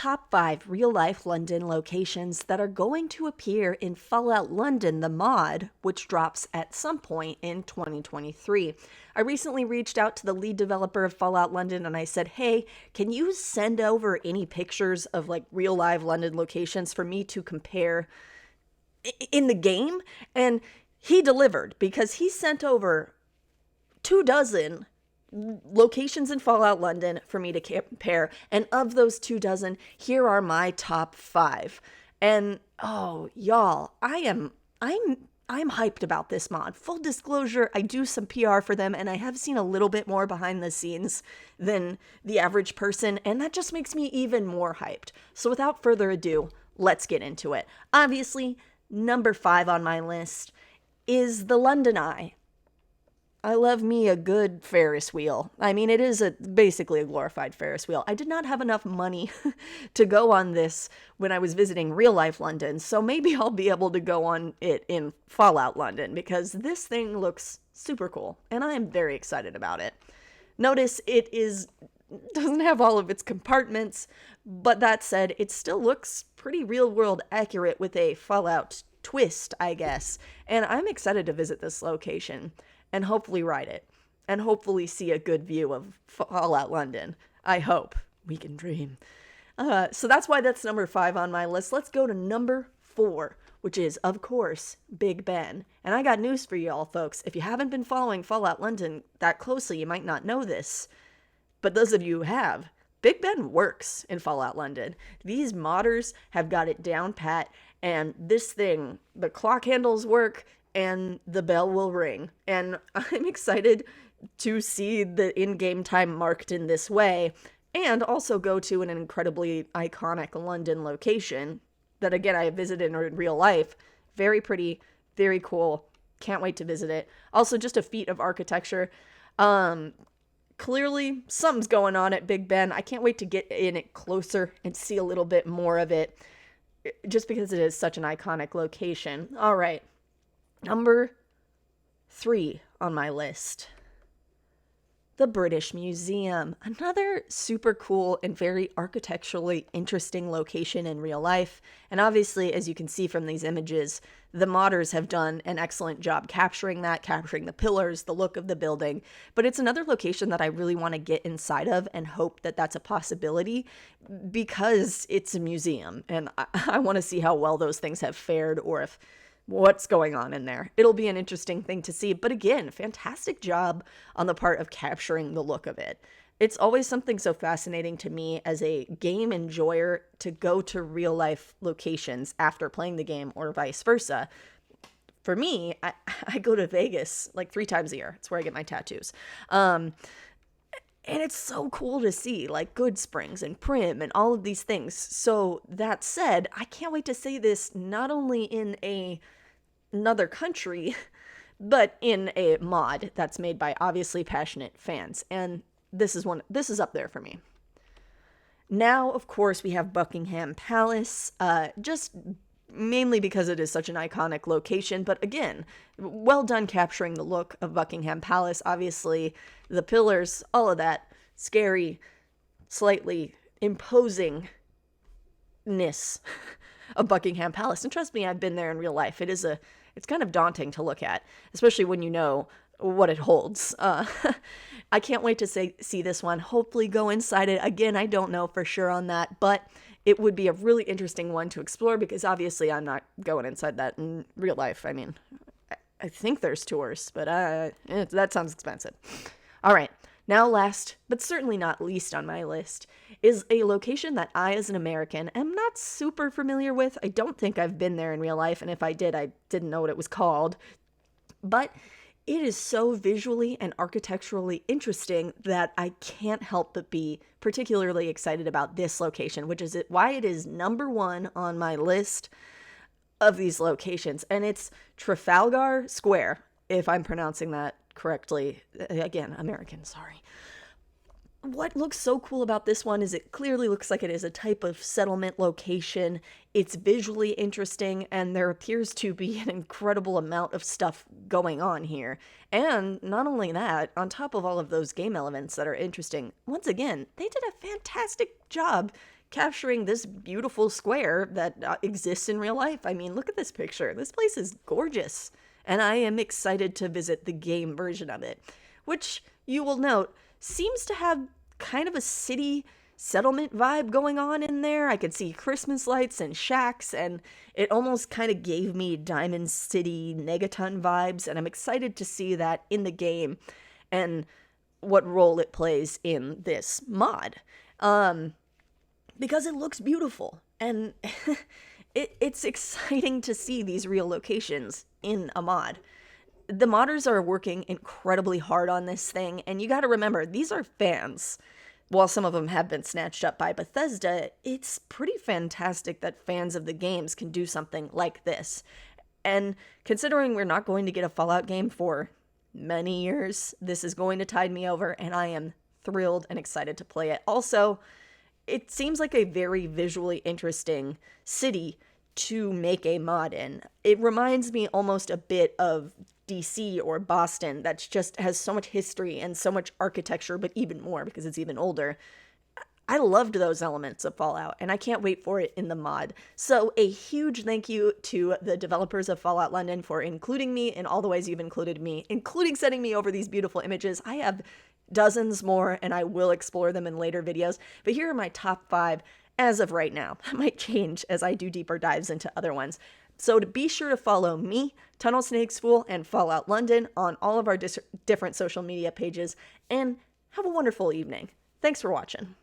top 5 real-life London locations that are going to appear in Fallout London, the mod, which drops at some point in 2023. I recently reached out to the lead developer of Fallout London and I said, hey, can you send over any pictures of like real live London locations for me to compare in the game? And he delivered, because he sent over 24 locations in Fallout London for me to compare, and of those 24, here are my top 5. And oh, y'all, I'm hyped about this mod. Full disclosure, I do some PR for them, and I have seen a little bit more behind the scenes than the average person, and that just makes me even more hyped. So without further ado, let's get into it. Obviously, number 5 on my list is the London Eye. I love me a good Ferris wheel. I mean, it is basically a glorified Ferris wheel. I did not have enough money to go on this when I was visiting real life London, so maybe I'll be able to go on it in Fallout London, because this thing looks super cool, and I am very excited about it. Notice doesn't have all of its compartments, but that said, it still looks pretty real-world accurate with a Fallout twist, I guess, and I'm excited to visit this location and hopefully ride it, and hopefully see a good view of Fallout London. I hope. We can dream. So that's why that's number 5 on my list. Let's go to number 4, which is, of course, Big Ben. And I got news for y'all, folks. If you haven't been following Fallout London that closely, you might not know this. But those of you who have, Big Ben works in Fallout London. These modders have got it down pat, and this thing, the clock handles work, and the bell will ring. And I'm excited to see the in-game time marked in this way, and also go to an incredibly iconic London location that, again, I have visited in real life. Very pretty, very cool. Can't wait to visit it. Also, just a feat of architecture. Clearly, something's going on at Big Ben. I can't wait to get in it closer and see a little bit more of it, just because it is such an iconic location. All right. Number 3 on my list, the British Museum. Another super cool and very architecturally interesting location in real life. And obviously, as you can see from these images, the modders have done an excellent job capturing the pillars, the look of the building. But it's another location that I really want to get inside of and hope that that's a possibility, because it's a museum. And I want to see how well those things have fared, or if what's going on in there. It'll be an interesting thing to see. But again, fantastic job on the part of capturing the look of it. It's always something so fascinating to me as a game enjoyer to go to real life locations after playing the game, or vice versa. For me, I go to Vegas like 3 times a year. It's where I get my tattoos. And it's so cool to see, like, Goodsprings and Prim and all of these things. So that said, I can't wait to see this not only in another country, but in a mod that's made by obviously passionate fans. And this is up there for me. Now, of course, we have Buckingham Palace, just mainly because it is such an iconic location. But again, well done capturing the look of Buckingham Palace. Obviously, the pillars, all of that, scary, slightly imposingness of Buckingham Palace. And trust me, I've been there in real life. It's kind of daunting to look at, especially when you know what it holds. I can't wait to see this one. Hopefully go inside it. Again, I don't know for sure on that, but it would be a really interesting one to explore, because obviously I'm not going inside that in real life. I mean, I think there's tours, but that sounds expensive. All right. Now, last, but certainly not least on my list, is a location that I, as an American, am not super familiar with. I don't think I've been there in real life, and if I did, I didn't know what it was called. But it is so visually and architecturally interesting that I can't help but be particularly excited about this location, which is why it is number 1 on my list of these locations. And it's Trafalgar Square, if I'm pronouncing that correctly. Again, American, sorry. What looks so cool about this one is it clearly looks like it is a type of settlement location. It's visually interesting, and there appears to be an incredible amount of stuff going on here. And not only that, on top of all of those game elements that are interesting, once again, they did a fantastic job capturing this beautiful square that exists in real life. I mean, look at this picture. This place is gorgeous. And I am excited to visit the game version of it, which you will note seems to have kind of a city settlement vibe going on in there. I could see Christmas lights and shacks, and it almost kind of gave me Diamond City Negaton vibes, and I'm excited to see that in the game and what role it plays in this mod. Because it looks beautiful, and it's exciting to see these real locations in a mod. The modders are working incredibly hard on this thing, and you gotta remember, these are fans. While some of them have been snatched up by Bethesda, it's pretty fantastic that fans of the games can do something like this. And considering we're not going to get a Fallout game for many years, this is going to tide me over, and I am thrilled and excited to play it. Also, it seems like a very visually interesting city to make a mod in. It reminds me almost a bit of DC or Boston that just has so much history and so much architecture, but even more because it's even older. I loved those elements of Fallout, and I can't wait for it in the mod. So a huge thank you to the developers of Fallout London for including me in all the ways you've included me, including sending me over these beautiful images. I have dozens more, and I will explore them in later videos, but here are my top 5 as of right now. That might change as I do deeper dives into other ones. So to be sure to follow me, Tunnel Snakes Fool, and Fallout London on all of our different social media pages, and have a wonderful evening. Thanks for watching.